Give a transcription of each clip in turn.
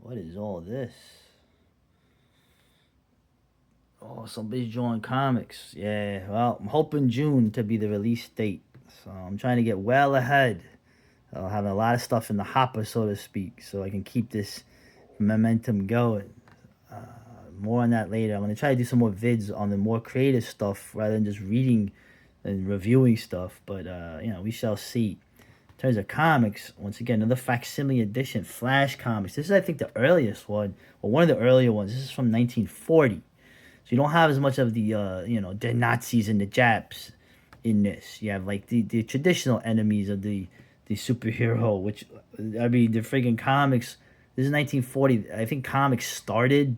What is all this? Oh, somebody's drawing comics. Yeah, well, I'm hoping June to be the release date. So I'm trying to get well ahead. I'll have a lot of stuff in the hopper, so to speak, so I can keep this momentum going. Uh, More on that later. I'm going to try to do some more vids on the more creative stuff rather than just reading and reviewing stuff. But, we shall see. In terms of comics, once again, another facsimile edition, Flash Comics. This is, I think, the earliest one, or one of the earlier ones. This is from 1940. So you don't have as much of the, the Nazis and the Japs in this. You have, like, the traditional enemies of the superhero, which, I mean, the friggin' comics. This is 1940. I think comics started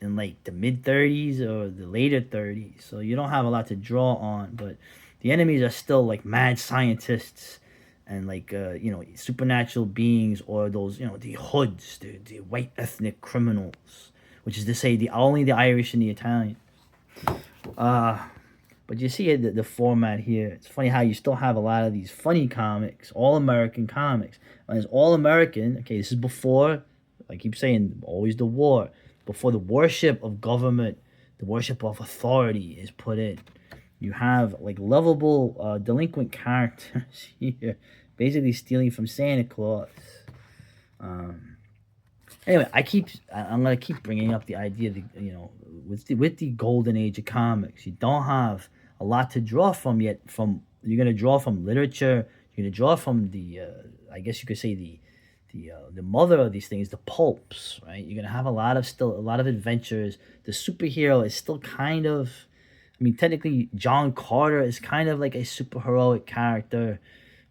in, like, the mid-30s or the later 30s. So you don't have a lot to draw on. But the enemies are still, like, mad scientists and, like, supernatural beings, or those, the hoods, the white ethnic criminals, which is to say only the Irish and the Italian. Uh, but you see the format here. It's funny how you still have a lot of these funny comics, all American comics. And it's all American. Okay, this is before, I keep saying, always the war. Before the worship of government, the worship of authority is put in. You have, like, lovable delinquent characters here, basically stealing from Santa Claus. Um, Anyway, I'm gonna keep bringing up the idea that, with the golden age of comics, you don't have a lot to draw from yet. You're gonna draw from literature. You're gonna draw from the, I guess you could say, the mother of these things, the pulps, right? You're gonna have a lot of adventures. The superhero is still kind of, I mean, technically, John Carter is kind of like a superheroic character,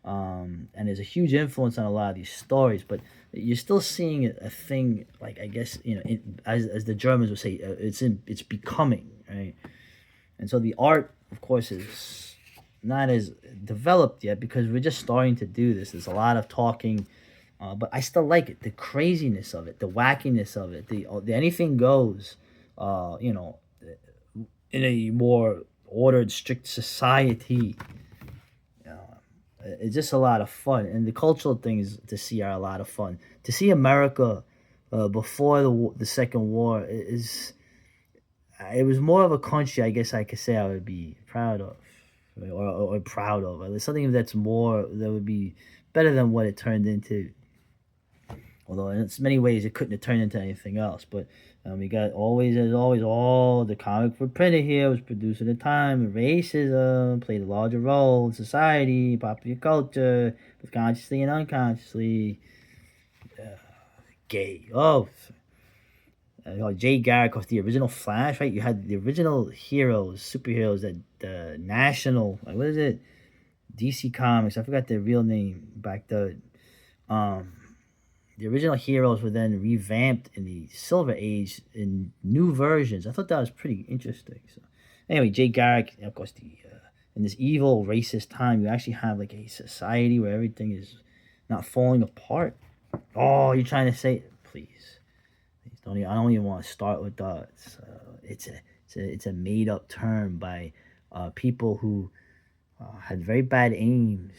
and there's a huge influence on a lot of these stories. But you're still seeing a thing, like, I guess, as the Germans would say, it's becoming, right. And so the art, of course, is not as developed yet because we're just starting to do this. There's a lot of talking, but I still like it. The craziness of it, the wackiness of it, the anything goes. In a more ordered, strict society. It's just a lot of fun, and the cultural things to see are a lot of fun. To see America before the Second War is, it was more of a country, I guess I could say, I would be proud of, right, or proud of. It's something that would be better than what it turned into. Although in many ways it couldn't have turned into anything else. But we got always, as always, all the comic book printed here was produced at a time when racism played a larger role in society, popular culture, both consciously and unconsciously. Gay. Jay Garrick of the original Flash, right? You had the original heroes, superheroes that the national, like, what is it? DC Comics. I forgot their real name back then. Um, the original heroes were then revamped in the Silver Age in new versions. I thought that was pretty interesting. So, anyway, Jay Garrick, of course, in this evil, racist time, you actually have, like, a society where everything is not falling apart. Oh, you're trying to say, please don't. I don't even want to start with that. It's a made up term by people who had very bad aims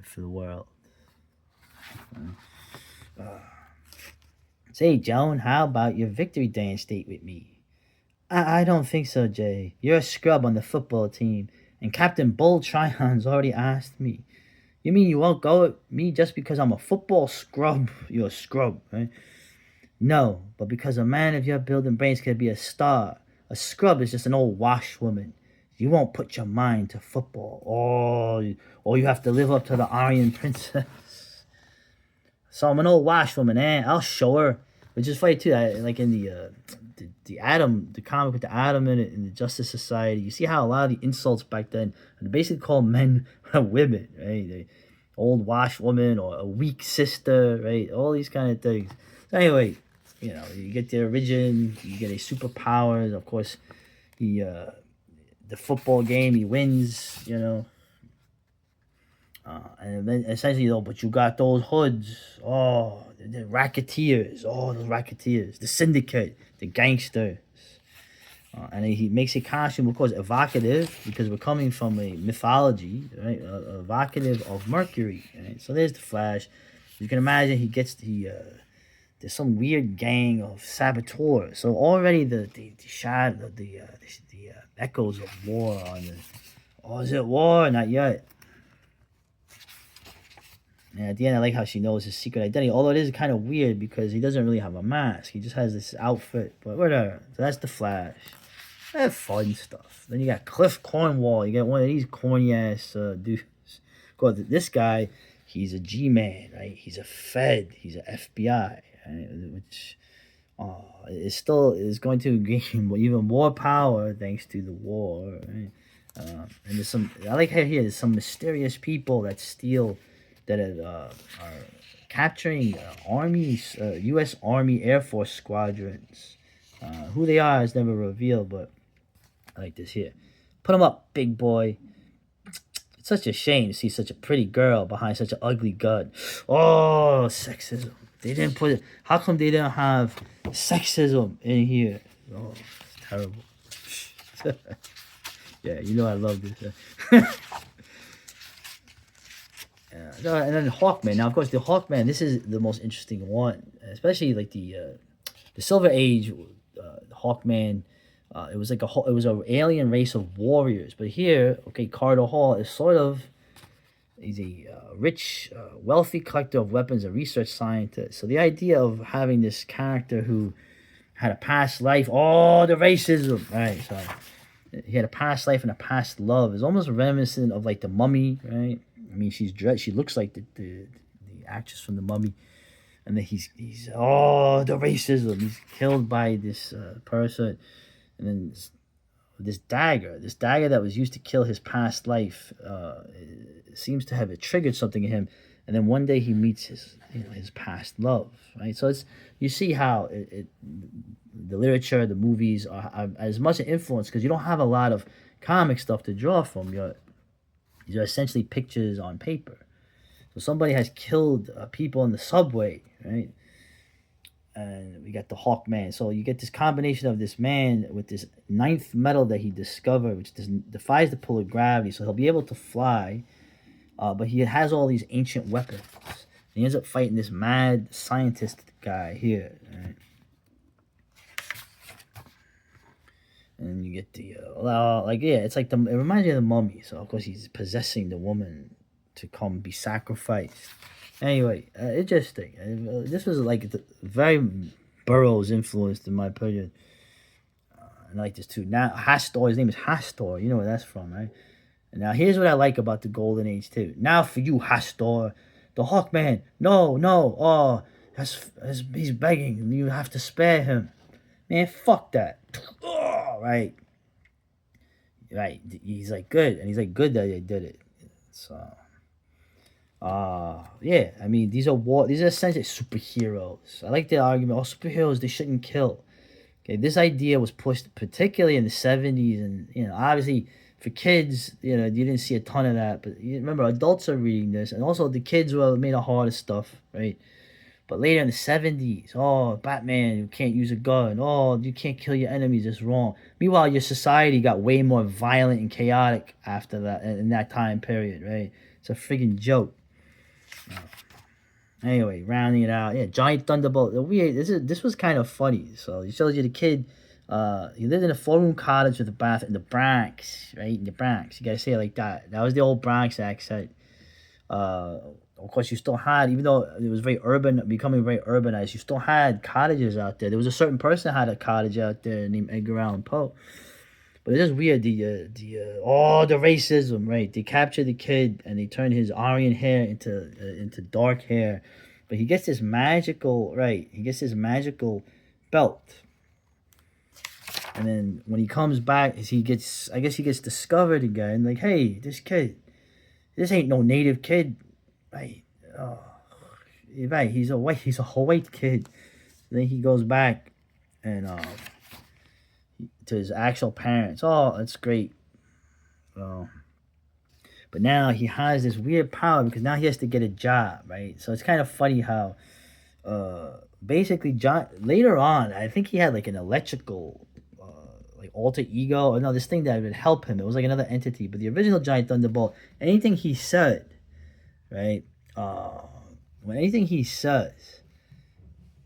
for the world. Say, Joan, how about your victory dance date with me? I don't think so, Jay. You're a scrub on the football team, and Captain Bull Tryon's already asked me. You mean you won't go with me just because I'm a football scrub? You're a scrub, right? No, but because a man of your build and brains could be a star. A scrub is just an old washwoman. You won't put your mind to football. Or you have to live up to the Aryan princess. So I'm an old washwoman, eh? I'll show her. Which is funny too. Like in the Atom, the comic with the Atom in it, in the Justice Society. You see how a lot of the insults back then are basically called men women, right? Old washwoman or a weak sister, right? All these kind of things. So anyway, you get the origin, you get a superpowers. Of course, the football game, he wins, and then essentially, though, but you got those hoods. Oh, the racketeers. Oh, those racketeers. The syndicate. The gangsters. And he makes a costume, of course, evocative, because we're coming from a mythology, right? Evocative of Mercury. Right? So there's the Flash. You can imagine he gets there's some weird gang of saboteurs. So already the shadow the echoes of war on the. Oh, is it war? Not yet. And at the end, I like how she knows his secret identity. Although it is kind of weird because he doesn't really have a mask. He just has this outfit. But whatever. So that's the Flash. That fun stuff. Then you got Cliff Cornwall. You got one of these corny ass dudes. This guy, he's a G-man, right? He's a Fed. He's a FBI, right? Which is going to gain even more power thanks to the war, right? And there's some. I like how here there's some mysterious people that steal, that are capturing armies, U.S. Army Air Force squadrons. Who they are is never revealed, but I like this here. Put them up, big boy. It's such a shame to see such a pretty girl behind such an ugly gun. Oh, sexism. They didn't put it. How come they didn't have sexism in here? Oh, it's terrible. Yeah, you know I love this. And then Hawkman. Now, of course, the Hawkman. This is the most interesting one, especially like the Silver Age Hawkman. It was like it was an alien race of warriors. But here, okay, Carter Hall is sort of. He's a rich, wealthy collector of weapons, a research scientist. So the idea of having this character who had a past life, oh, the racism, right? So he had a past life and a past love is almost reminiscent of like the Mummy, right? I mean, she's dressed. She looks like the actress from the Mummy, and then he's oh, the racism. He's killed by this person, and then this dagger that was used to kill his past life, seems to have triggered something in him, and then one day he meets his past love, right? So it's, you see how the literature, the movies are as much an influence because you don't have a lot of comic stuff to draw from. These are essentially pictures on paper. So somebody has killed people in the subway, right? And we got the Hawkman. So you get this combination of this man with this ninth metal that he discovered, which defies the pull of gravity. So he'll be able to fly, but he has all these ancient weapons. And he ends up fighting this mad scientist guy here. Right? And you get the it's like it reminds me of the Mummy. So of course he's possessing the woman to come be sacrificed. Anyway, interesting. This was like very Burroughs influenced in my opinion. I like this too. Now Hastor, his name is Hastor. You know where that's from, right? And now here's what I like about the Golden Age too. Now for you, Hastor, the Hawkman. No, oh, he's begging. You have to spare him, man. Fuck that. Oh, right. He's like good, and he's like good that they did it. So. Yeah, I mean these are essentially superheroes. I like the argument, superheroes, they shouldn't kill. Okay, this idea was pushed particularly in the 70s, and obviously for kids, you didn't see a ton of that, but you remember adults are reading this, and also the kids were made a harder stuff, right? But later in the 70s, oh, Batman, you can't use a gun. Oh, you can't kill your enemies, it's wrong. Meanwhile, your society got way more violent and chaotic after that, in that time period, right? It's a friggin' joke. Anyway, rounding it out, yeah, Giant Thunderbolt. This was kind of funny. So he shows you the kid. He lived in a 4-room cottage with a bath in the Bronx, right? In the Bronx, you gotta say it like that. That was the old Bronx accent. Of course, you still had, even though it was very urban, becoming very urbanized, you still had cottages out there. There was a certain person that had a cottage out there named Edgar Allan Poe. But it's just weird, the racism, right? They capture the kid and they turn his Aryan hair into dark hair, but he gets this magical, right? He gets this magical belt, and then when he comes back, he gets discovered again. Like, hey, this ain't no native kid, right? Oh, right. He's a white kid. And then he goes back and to his actual parents. Oh, that's great. Well, but now he has this weird power because now he has to get a job, right? So it's kind of funny how basically John later on, I think he had like an electrical like alter ego, or no, this thing that would help him. It was like another entity, but the original Giant Thunderbolt, anything he said, right? When anything he says,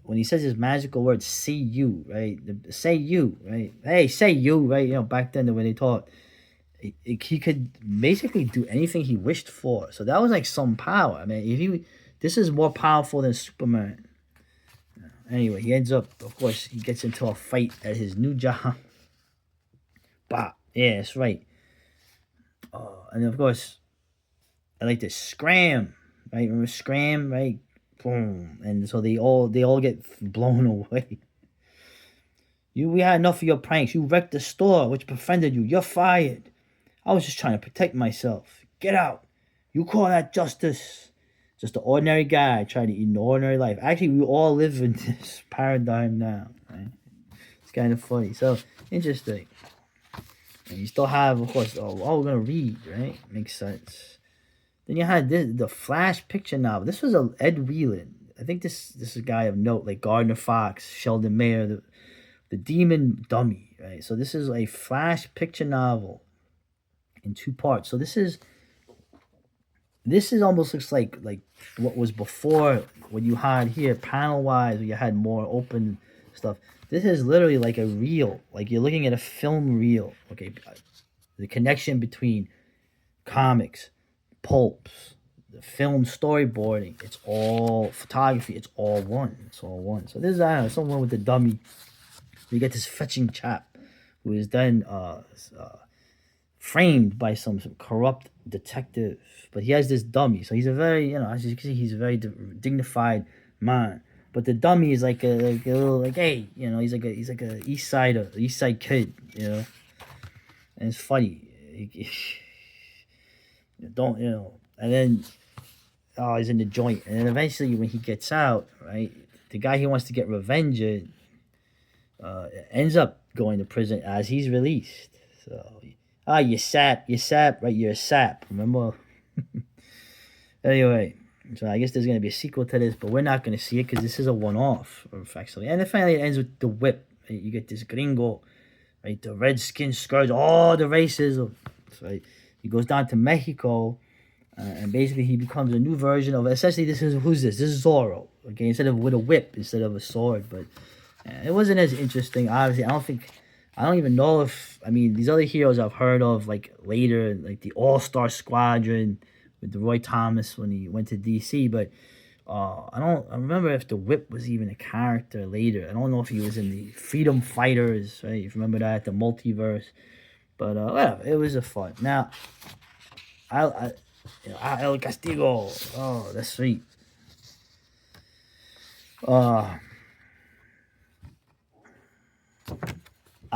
when he says his magical word, "see you," right? Say you, right? Hey, say you, right? Back then when they taught, he could basically do anything he wished for. So that was like some power. I mean, if he, this is more powerful than Superman. Anyway, he ends up, of course, he gets into a fight at his new job. Bah, yeah, that's right. And of course, I like to scram, right? Remember scram, right? Boom, and so they all get blown away. We had enough of your pranks. You wrecked the store, which befriended you. You're fired. I was just trying to protect myself. Get out. You call that justice? Just an ordinary guy trying to eat an ordinary life. Actually, we all live in this paradigm now. Right? It's kind of funny. So interesting. And you still have, of course, we're gonna read, right? Makes sense. Then you had the Flash picture novel. This was a Ed Whelan. I think this is a guy of note, like Gardner Fox, Sheldon Mayer, the Demon Dummy, right? So this is a Flash picture novel in 2 parts. So this is almost looks like what was before, what you had here panel wise, where you had more open stuff. This is literally like a reel, like you're looking at a film reel. Okay, the connection between comics, pulps, the film storyboarding, it's all photography, it's all one. It's all one. So this is, I don't know, someone with the dummy. You get this fetching chap who is then framed by some corrupt detective, but he has this dummy. So he's a very, as you can see, he's a very dignified man. But the dummy is like a little like, hey, he's like a East Side kid, and it's funny. Don't and then he's in the joint, and then eventually when he gets out, right, the guy he wants to get revenge ends up going to prison as he's released. So you sap, right? You're a sap, remember? Anyway, so I guess there's gonna be a sequel to this, but we're not gonna see it because this is a one-off, actually. And then finally it ends with the whip. Right? You get this gringo, right? The red skin scourge, all the racism. Right? He goes down to Mexico, and basically he becomes a new version of. Essentially, who's this? This is Zorro. Okay, instead of with a whip, instead of a sword. But it wasn't as interesting. Obviously, I don't even know if. I mean, these other heroes I've heard of like later, like the All Star Squadron with the Roy Thomas when he went to DC, but. I remember if the Whip was even a character later. I don't know if he was in the Freedom Fighters, right? If you remember that, the multiverse. But whatever, it was a fun. Now, El Castigo. Oh, that's sweet. I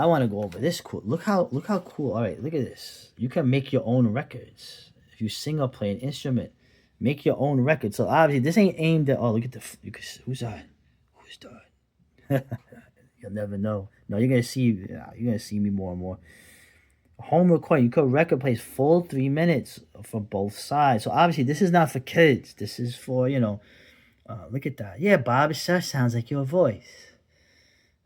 want to go over this cool. Look how cool. All right, look at this. You can make your own records if you sing or play an instrument. Make your own records. So obviously, this ain't aimed at. Oh, look at who's that? Who's that? You'll never know. No, you're gonna see. You're gonna see me more and more. Home recording. You could record plays full 3 minutes for both sides. So obviously, this is not for kids. This is for look at that. Yeah, Bob, it sure sounds like your voice.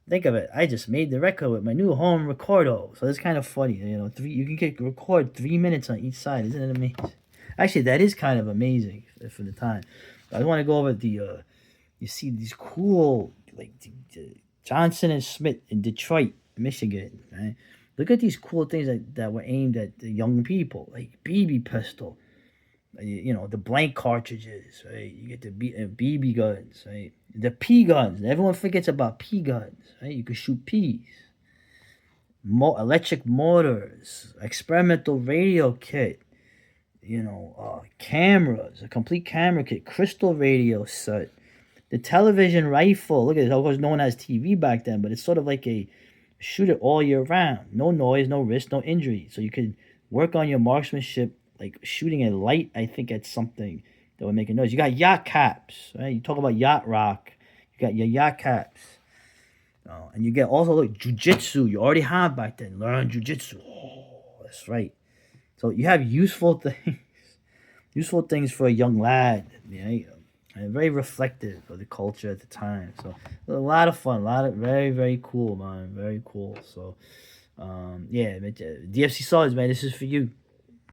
Think of it. I just made the record with my new home recorder. So it's kind of funny. You can record 3 minutes on each side. Isn't it amazing? Actually, that is kind of amazing for the time. I want to go over the. You see these cool like Johnson and Smith in Detroit, Michigan. Right? Look at these cool things that were aimed at the young people, like BB pistol. The blank cartridges, right? You get the BB guns, right? The P guns. Everyone forgets about P guns, right? You can shoot P's. Electric motors, experimental radio kit, cameras, a complete camera kit, crystal radio set, the television rifle. Look at it. Of course, no one has TV back then, but it's sort of like a shoot it all year round. No noise, no risk, no injury. So you could work on your marksmanship, like shooting a light, I think, at something that would make a noise. You got yacht caps, right? You talk about yacht rock. You got your yacht caps. And you get also, look, jujitsu. You already have back then. Learn jujitsu. Oh, that's right. So you have useful things for a young lad. Yeah, and very reflective of the culture at the time. So a lot of fun, a lot of very, very cool, man, very cool. So, DFC Swords, man, this is for you.